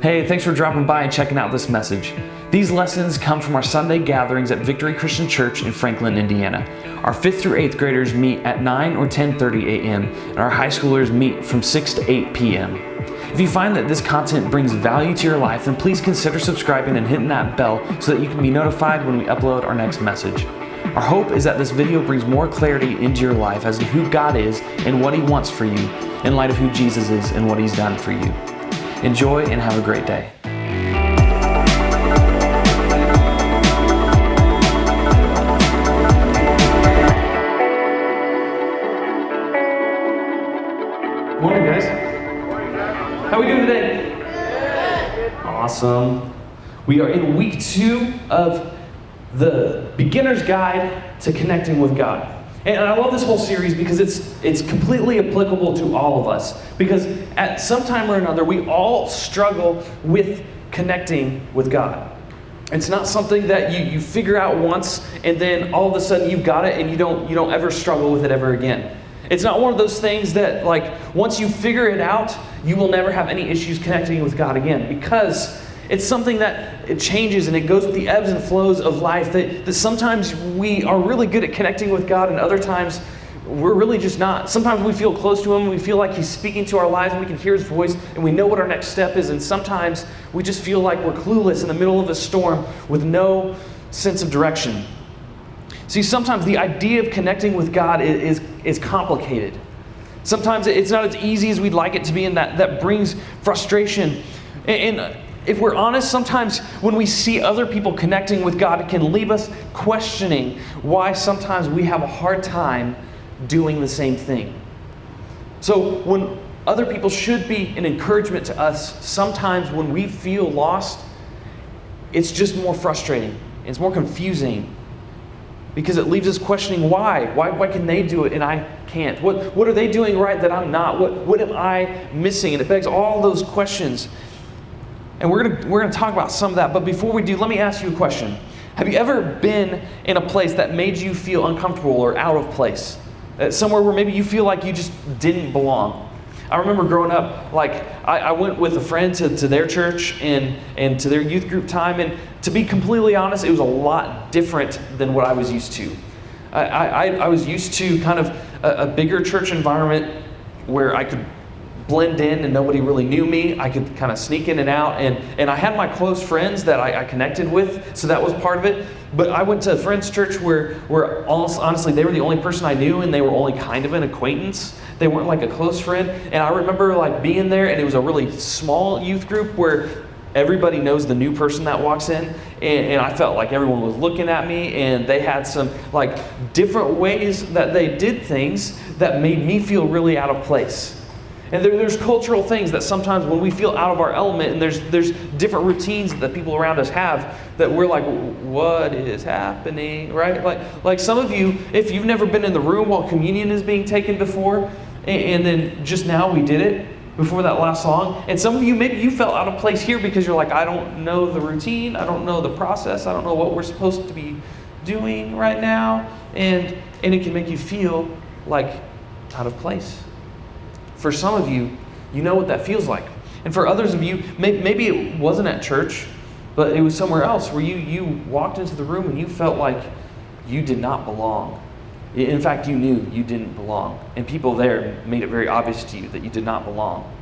Hey, thanks for dropping by and checking out this message. These lessons come from our Sunday gatherings at Victory Christian Church in Franklin, Indiana. Our 5th through 8th graders meet at 9 or 10:30 a.m. and our high schoolers meet from 6 to 8 p.m. If you find that this content brings value to your life, then please consider subscribing and hitting that bell so that you can be notified when we upload our next message. Our hope is that this video brings more clarity into your life as to who God is and what He wants for you in light of who Jesus is and what He's done for you. Enjoy and have a great day. Morning, guys. How are we doing today? Awesome. We are in week 2 of the Beginner's Guide to Connecting with God. And I love this whole series because it's completely applicable to all of us. Because at some time or another, we all struggle with connecting with God. It's not something that you figure out once and then all of a sudden you've got it and you don't ever struggle with it ever again. It's not one of those things that, like, once you figure it out, you will never have any issues connecting with God again, because it's something that it changes and it goes with the ebbs and flows of life, that sometimes we are really good at connecting with God and other times we're really just not. Sometimes we feel close to Him, we feel like He's speaking to our lives and we can hear His voice and we know what our next step is, and sometimes we just feel like we're clueless in the middle of a storm with no sense of direction. See, sometimes the idea of connecting with God is complicated. Sometimes it's not as easy as we'd like it to be, and that brings frustration. And if we're honest, sometimes when we see other people connecting with God, it can leave us questioning why sometimes we have a hard time doing the same thing. So when other people should be an encouragement to us, sometimes when we feel lost, it's just more frustrating. It's more confusing because it leaves us questioning why. Why can they do it and I can't? What are they doing right that I'm not? What am I missing? And it begs all those questions. And we're gonna talk about some of that. But before we do, let me ask you a question. Have you ever been in a place that made you feel uncomfortable or out of place? Somewhere where maybe you feel like you just didn't belong? I remember growing up, like, I went with a friend to their church and to their youth group time, and to be completely honest, it was a lot different than what I was used to. I was used to kind of a bigger church environment where I could blend in and nobody really knew me. I could kind of sneak in and out, and I had my close friends that I connected with, so that was part of it. But I went to a friend's church where honestly, they were the only person I knew, and they were only kind of an acquaintance. They weren't like a close friend. And I remember like being there, and it was a really small youth group where everybody knows the new person that walks in, and I felt like everyone was looking at me, and they had some like different ways that they did things that made me feel really out of place. And there's cultural things that sometimes when we feel out of our element, and there's different routines that people around us have that we're like, what is happening, right? Like some of you, if you've never been in the room while communion is being taken before, and then just now we did it before that last song, and some of you, maybe you felt out of place here because you're like, I don't know the routine, I don't know the process, I don't know what we're supposed to be doing right now, and it can make you feel like out of place. For some of you, you know what that feels like. And for others of you, maybe it wasn't at church, but it was somewhere else where you walked into the room and you felt like you did not belong. In fact, you knew you didn't belong. And people there made it very obvious to you that you did not belong.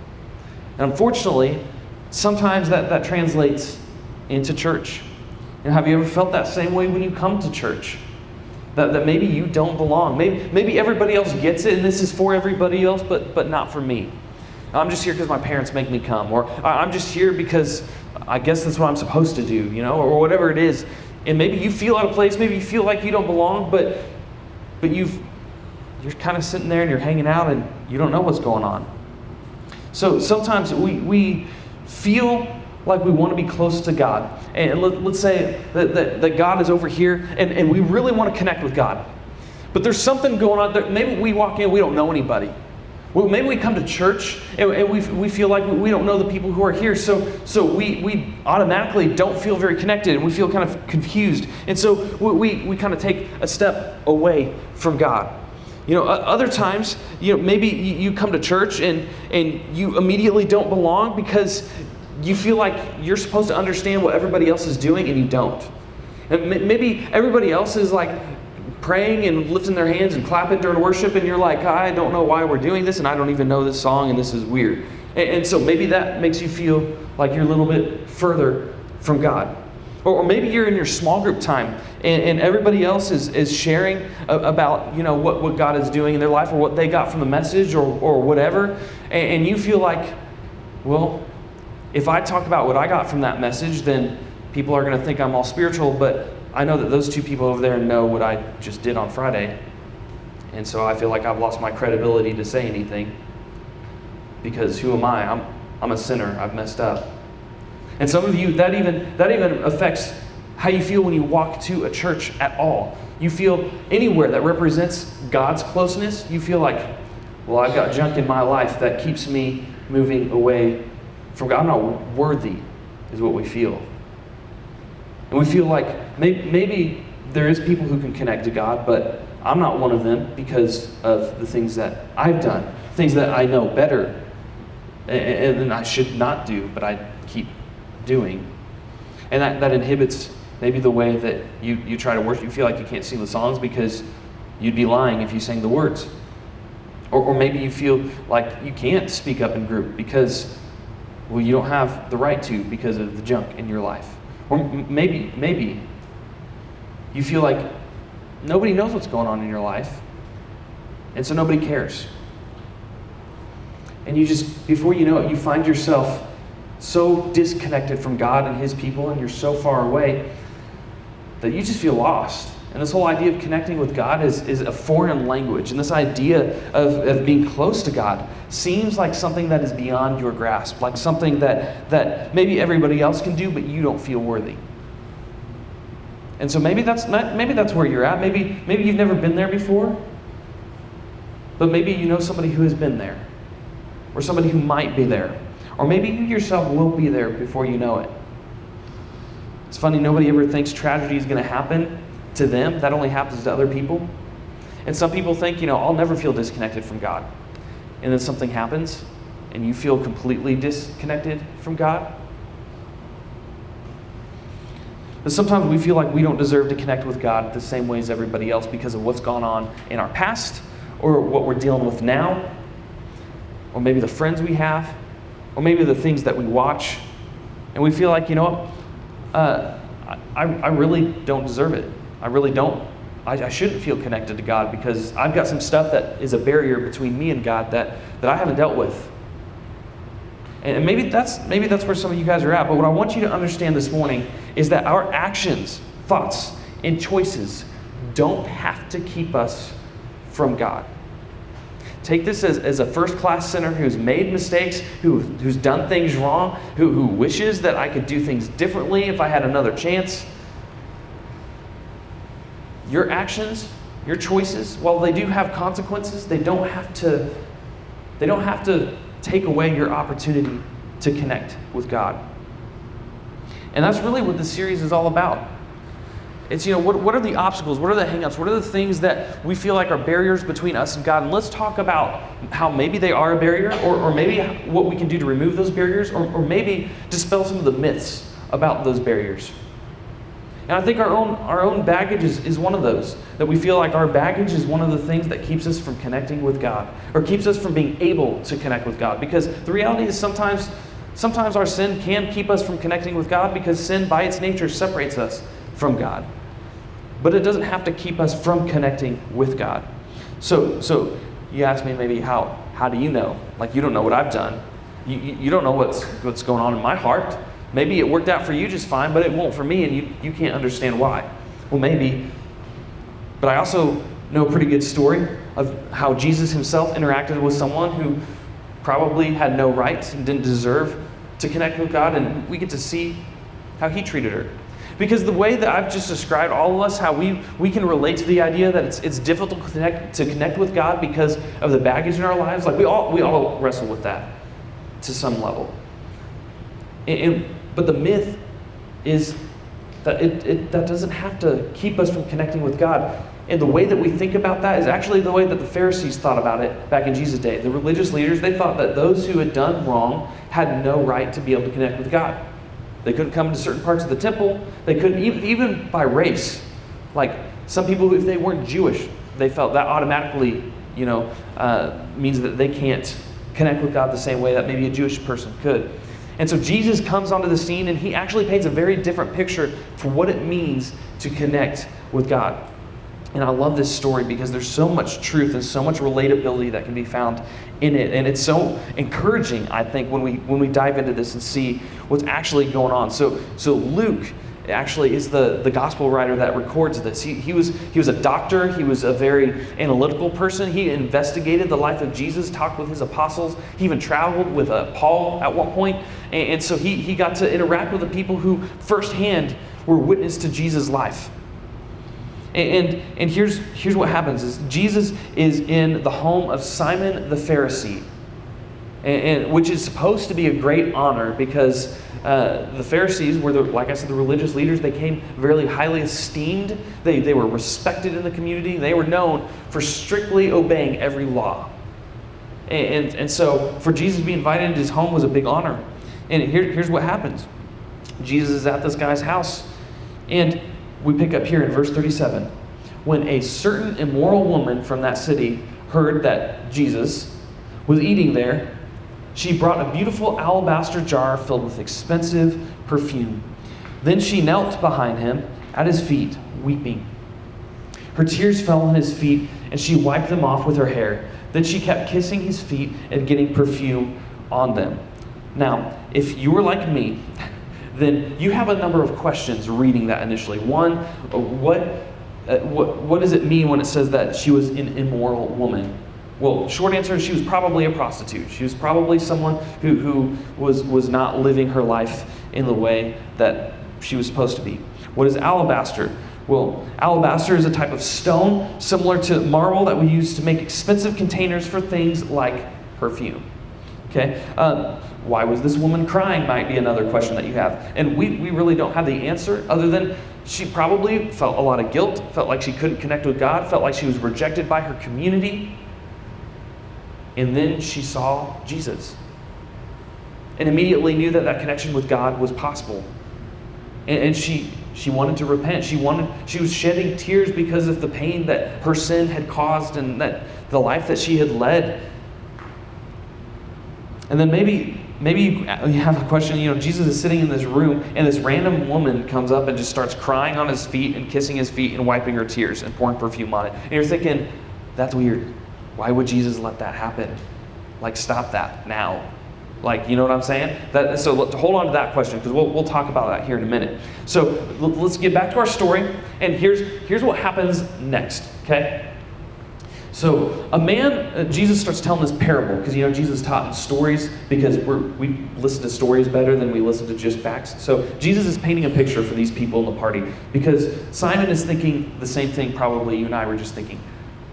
And unfortunately, sometimes that translates into church. And have you ever felt that same way when you come to church? That maybe you don't belong. Maybe everybody else gets it and this is for everybody else, but not for me. I'm just here because my parents make me come. Or I'm just here because I guess that's what I'm supposed to do, or whatever it is. And maybe you feel out of place, maybe you feel like you don't belong, but you're kind of sitting there and you're hanging out and you don't know what's going on. So sometimes we feel like we want to be close to God. And let's say that God is over here and we really want to connect with God. But there's something going on there. Maybe we walk in, we don't know anybody. Well, maybe we come to church and we feel like we don't know the people who are here. So we automatically don't feel very connected and we feel kind of confused. And so we kind of take a step away from God. Other times, maybe you come to church and you immediately don't belong because you feel like you're supposed to understand what everybody else is doing and you don't. And maybe everybody else is like praying and lifting their hands and clapping during worship, and you're like, I don't know why we're doing this, and I don't even know this song, and this is weird. And so maybe that makes you feel like you're a little bit further from God. Or maybe you're in your small group time, and everybody else is sharing about, you know, what God is doing in their life, or what they got from the message, or whatever. And you feel like, well, if I talk about what I got from that message, then people are going to think I'm all spiritual, but I know that those two people over there know what I just did on Friday. And so I feel like I've lost my credibility to say anything. Because who am I? I'm a sinner. I've messed up. And some of you, that even affects how you feel when you walk to a church at all. You feel anywhere that represents God's closeness, you feel like, well, I've got junk in my life that keeps me moving away from God. I'm not worthy, is what we feel. And we feel like maybe there is people who can connect to God, but I'm not one of them because of the things that I've done, things that I know better, and I should not do, but I keep doing. And that inhibits maybe the way that you try to worship. You feel like you can't sing the songs because you'd be lying if you sang the words. Or maybe you feel like you can't speak up in group because, well, you don't have the right to because of the junk in your life. Or maybe you feel like nobody knows what's going on in your life, and so nobody cares. And you just, before you know it, you find yourself so disconnected from God and His people, and you're so far away that you just feel lost. And this whole idea of connecting with God is a foreign language. And this idea of being close to God seems like something that is beyond your grasp, like something that maybe everybody else can do, but you don't feel worthy. And so maybe that's where you're at. Maybe you've never been there before, but maybe you know somebody who has been there, or somebody who might be there, or maybe you yourself will be there before you know it. It's funny, nobody ever thinks tragedy is going to happen to them. That only happens to other people. And some people think, I'll never feel disconnected from God. And then something happens, and you feel completely disconnected from God. But sometimes we feel like we don't deserve to connect with God the same way as everybody else because of what's gone on in our past, or what we're dealing with now, or maybe the friends we have, or maybe the things that we watch. And we feel like, I really don't deserve it. I really don't. I shouldn't feel connected to God because I've got some stuff that is a barrier between me and God that I haven't dealt with. And maybe that's where some of you guys are at. But what I want you to understand this morning is that our actions, thoughts, and choices don't have to keep us from God. Take this as a first-class sinner who's made mistakes, who's done things wrong, who wishes that I could do things differently if I had another chance. Your actions, your choices, while they do have consequences, they don't have to take away your opportunity to connect with God. And that's really what this series is all about. It's, what are the obstacles? What are the hang-ups? What are the things that we feel like are barriers between us and God? And let's talk about how maybe they are a barrier, or maybe what we can do to remove those barriers, or maybe dispel some of the myths about those barriers. And I think our own baggage is one of those, that we feel like our baggage is one of the things that keeps us from connecting with God, or keeps us from being able to connect with God. Because the reality is sometimes our sin can keep us from connecting with God, because sin by its nature separates us from God. But it doesn't have to keep us from connecting with God. So you ask me maybe, how do you know? Like, you don't know what I've done. You don't know what's going on in my heart. Maybe it worked out for you just fine, but it won't for me, and you can't understand why. Well, maybe. But I also know a pretty good story of how Jesus himself interacted with someone who probably had no right and didn't deserve to connect with God, and we get to see how he treated her. Because the way that I've just described all of us, how we can relate to the idea that it's difficult to connect with God because of the baggage in our lives, like we all wrestle with that to some level. But the myth is that that doesn't have to keep us from connecting with God. And the way that we think about that is actually the way that the Pharisees thought about it back in Jesus' day. The religious leaders, they thought that those who had done wrong had no right to be able to connect with God. They couldn't come into certain parts of the temple. They couldn't, even by race. Like some people, if they weren't Jewish, they felt that automatically, means that they can't connect with God the same way that maybe a Jewish person could. And so Jesus comes onto the scene, and he actually paints a very different picture for what it means to connect with God. And I love this story because there's so much truth and so much relatability that can be found in it. And it's so encouraging, I think, when we dive into this and see what's actually going on. So Luke actually is the gospel writer that records this. He was a doctor. He was a very analytical person. He investigated the life of Jesus, talked with his apostles. He even traveled with Paul at one point. And so he got to interact with the people who firsthand were witness to Jesus' life. And here's what happens is Jesus is in the home of Simon the Pharisee, and which is supposed to be a great honor because the Pharisees were, like I said, the religious leaders. They came very highly esteemed. They were respected in the community. They were known for strictly obeying every law. And so for Jesus to be invited into his home was a big honor. And here's what happens. Jesus is at this guy's house, and we pick up here in verse 37. When a certain immoral woman from that city heard that Jesus was eating there, she brought a beautiful alabaster jar filled with expensive perfume. Then she knelt behind him at his feet, weeping. Her tears fell on his feet, and she wiped them off with her hair. Then she kept kissing his feet and getting perfume on them. Now, if you were like me, then you have a number of questions reading that initially. One, what does it mean when it says that she was an immoral woman? Well, short answer is she was probably a prostitute. She was probably someone who was not living her life in the way that she was supposed to be. What is alabaster? Well, alabaster is a type of stone similar to marble that we use to make expensive containers for things like perfume. Okay? Why was this woman crying might be another question that you have. And we really don't have the answer other than she probably felt a lot of guilt, felt like she couldn't connect with God, felt like she was rejected by her community. And then she saw Jesus and immediately knew that connection with God was possible. And she wanted to repent. She was shedding tears because of the pain that her sin had caused and that the life that she had led. And then maybe you have a question, Jesus is sitting in this room and this random woman comes up and just starts crying on his feet and kissing his feet and wiping her tears and pouring perfume on it. And you're thinking, that's weird. Why would Jesus let that happen? Like, stop that now. Like, you know what I'm saying? So hold on to that question because we'll talk about that here in a minute. So let's get back to our story, and here's what happens next, okay? So Jesus starts telling this parable because Jesus taught in stories because we listen to stories better than we listen to just facts. So Jesus is painting a picture for these people in the party because Simon is thinking the same thing probably you and I were just thinking.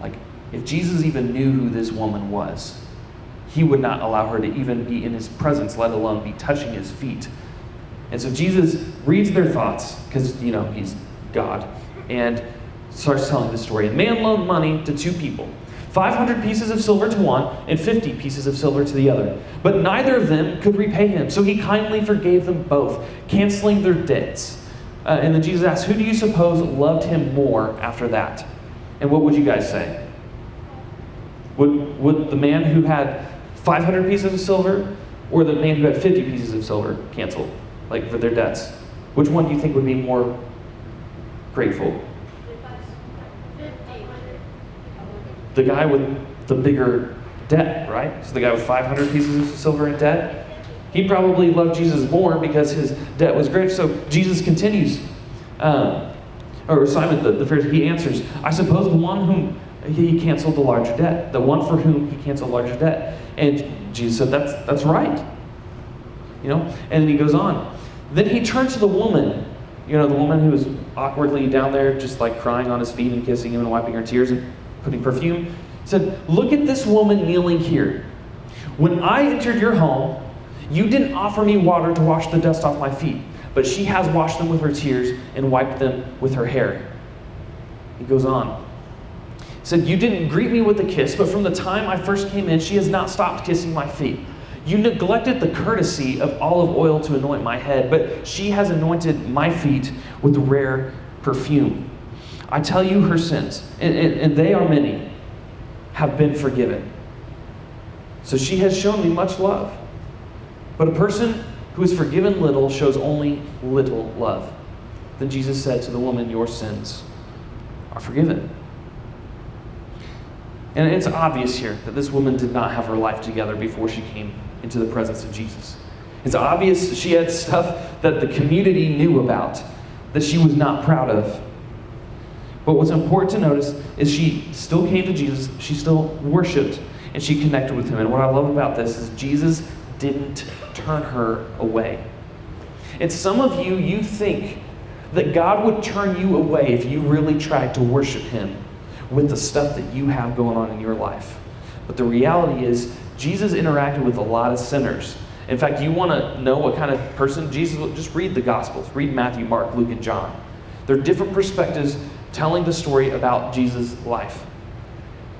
Like, if Jesus even knew who this woman was, he would not allow her to even be in his presence, let alone be touching his feet. And so Jesus reads their thoughts because he's God and starts telling the story. A man loaned money to two people, 500 pieces of silver to one and 50 pieces of silver to the other. But neither of them could repay him, so he kindly forgave them both, canceling their debts. And then Jesus asked, who do you suppose loved him more after that? And what would you guys say? Would the man who had 500 pieces of silver or the man who had 50 pieces of silver cancel, like for their debts? Which one do you think would be more grateful? The guy with the bigger debt, right? So the guy with 500 pieces of silver in debt, he probably loved Jesus more because his debt was greater. So Jesus continues, or Simon the Pharisee, he answers, I suppose the one whom he canceled the larger debt, the one for whom he canceled larger debt. And Jesus said, that's right. And then he goes on. Then he turns to the woman, the woman who was awkwardly down there just like crying on his feet and kissing him and wiping her tears and putting perfume. He said, look at this woman kneeling here. When I entered your home, you didn't offer me water to wash the dust off my feet, but she has washed them with her tears and wiped them with her hair. He goes on. He said, you didn't greet me with a kiss, but from the time I first came in, she has not stopped kissing my feet. You neglected the courtesy of olive oil to anoint my head, but she has anointed my feet with rare perfume. I tell you, her sins, and they are many, have been forgiven. So she has shown me much love. But a person who is forgiven little shows only little love. Then Jesus said to the woman, your sins are forgiven. And it's obvious here that this woman did not have her life together before she came into the presence of Jesus. It's obvious she had stuff that the community knew about that she was not proud of. But what's important to notice is she still came to Jesus, she still worshiped, and she connected with him. And what I love about this is Jesus didn't turn her away. And some of you, you think that God would turn you away if you really tried to worship him with the stuff that you have going on in your life. But the reality is, Jesus interacted with a lot of sinners. In fact, you want to know what kind of person Jesus was? Just read the Gospels. Read Matthew, Mark, Luke, and John. They're different perspectives telling the story about Jesus' life.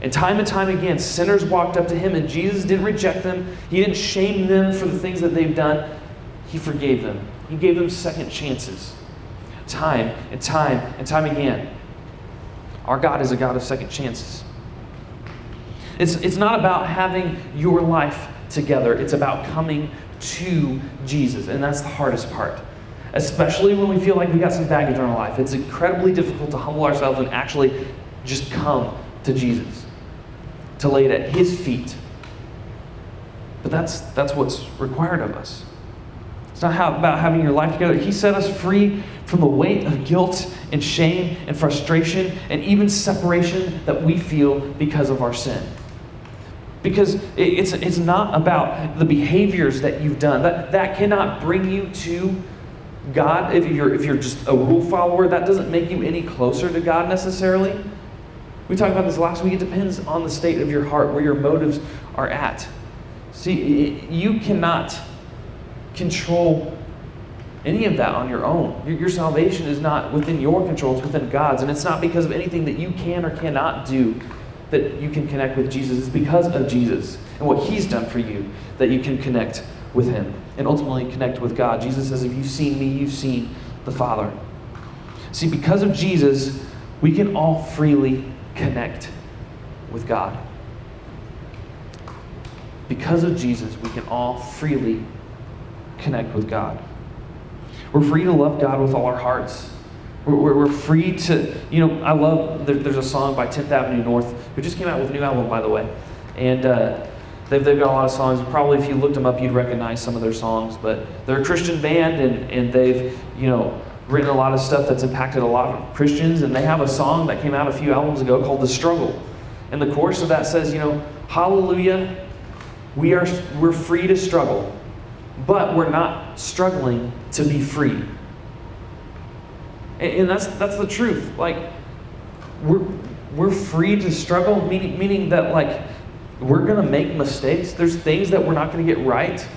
And time again, sinners walked up to him, and Jesus didn't reject them. He didn't shame them for the things that they've done. He forgave them. He gave them second chances. Time and time again. Our God is a God of second chances. It's not about having your life together. It's about coming to Jesus. And that's the hardest part. Especially when we feel like we got some baggage in our life. It's incredibly difficult to humble ourselves and actually just come to Jesus. To lay it at his feet. But that's what's required of us. It's not about having your life together. He set us free from the weight of guilt and shame and frustration and even separation that we feel because of our sin. Because it's not about the behaviors that you've done. That cannot bring you to God. If you're just a rule follower, that doesn't make you any closer to God necessarily. We talked about this last week. It depends on the state of your heart, where your motives are at. See, you cannot control any of that on your own. Your salvation is not within your control, it's within God's. And it's not because of anything that you can or cannot do that you can connect with Jesus. It's because of Jesus and what he's done for you that you can connect with him and ultimately connect with God. Jesus says, if you've seen me, you've seen the Father. See, because of Jesus, we can all freely connect with God. Because of Jesus, we can all freely connect with God. We're free to love God with all our hearts. We're free to, I love, there's a song by 10th Avenue North, who just came out with a new album, by the way. And they've got a lot of songs. Probably if you looked them up, you'd recognize some of their songs. But they're a Christian band, and they've, written a lot of stuff that's impacted a lot of Christians. And they have a song that came out a few albums ago called The Struggle. And the chorus of that says, hallelujah, we're free to struggle, but we're not struggling to be free. And that's the truth. Like, we're free to struggle, meaning that, like, we're going to make mistakes. There's things that we're not going to get right.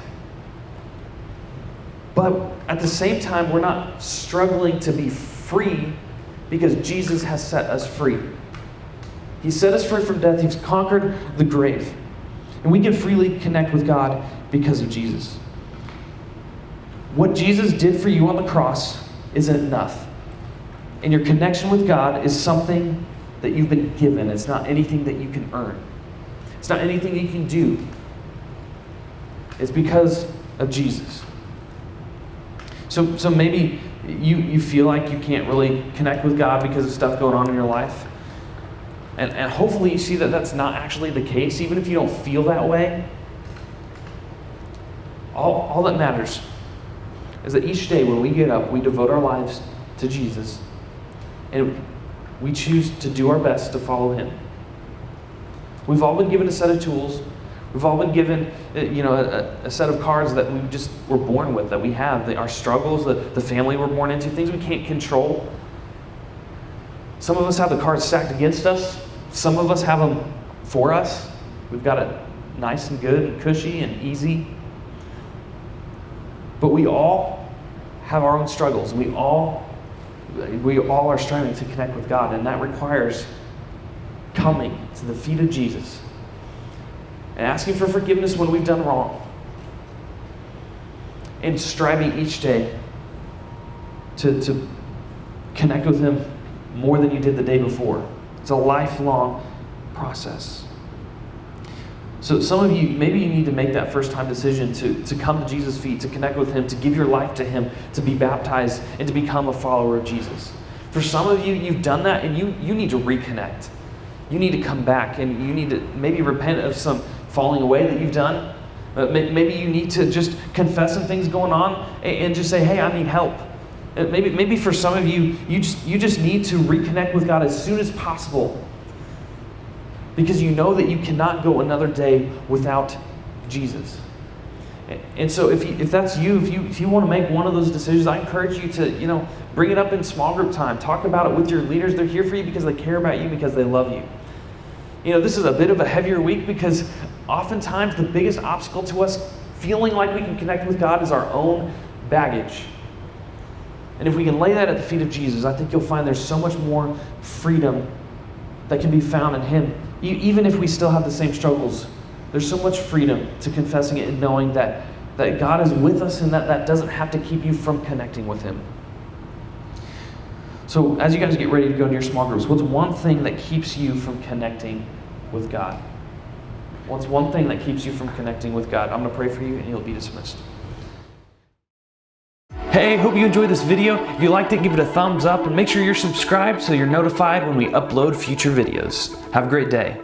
But at the same time, we're not struggling to be free because Jesus has set us free. He set us free from death. He's conquered the grave. And we can freely connect with God because of Jesus. What Jesus did for you on the cross isn't enough. And your connection with God is something that you've been given. It's not anything that you can earn. It's not anything you can do. It's because of Jesus. So maybe you feel like you can't really connect with God because of stuff going on in your life. And hopefully you see that that's not actually the case, even if you don't feel that way. All that matters is that each day when we get up, we devote our lives to Jesus. And we choose to do our best to follow him. We've all been given a set of tools. We've all been given, a set of cards that we just were born with, that we have. Our struggles, the family we're born into, things we can't control. Some of us have the cards stacked against us. Some of us have them for us. We've got it nice and good and cushy and easy. But we all have our own struggles. We all are striving to connect with God, and that requires coming to the feet of Jesus and asking for forgiveness when we've done wrong, and striving each day to connect with Him more than you did the day before. It's a lifelong process. So some of you, maybe you need to make that first time decision to come to Jesus' feet, to connect with Him, to give your life to Him, to be baptized, and to become a follower of Jesus. For some of you, you've done that, and you need to reconnect. You need to come back, and you need to maybe repent of some falling away that you've done. Maybe you need to just confess some things going on and just say, hey, I need help. Maybe for some of you, you just need to reconnect with God as soon as possible, because you know that you cannot go another day without Jesus. And so if that's you, if you want to make one of those decisions, I encourage you to bring it up in small group time. Talk about it with your leaders. They're here for you because they care about you, because they love you. This is a bit of a heavier week, because oftentimes the biggest obstacle to us feeling like we can connect with God is our own baggage. And if we can lay that at the feet of Jesus, I think you'll find there's so much more freedom that can be found in Him. Even if we still have the same struggles, there's so much freedom to confessing it and knowing that God is with us, and that doesn't have to keep you from connecting with Him. So as you guys get ready to go into your small groups, what's one thing that keeps you from connecting with God? What's one thing that keeps you from connecting with God? I'm going to pray for you, and you'll be dismissed. Hey, hope you enjoyed this video. If you liked it, give it a thumbs up, and make sure you're subscribed so you're notified when we upload future videos. Have a great day.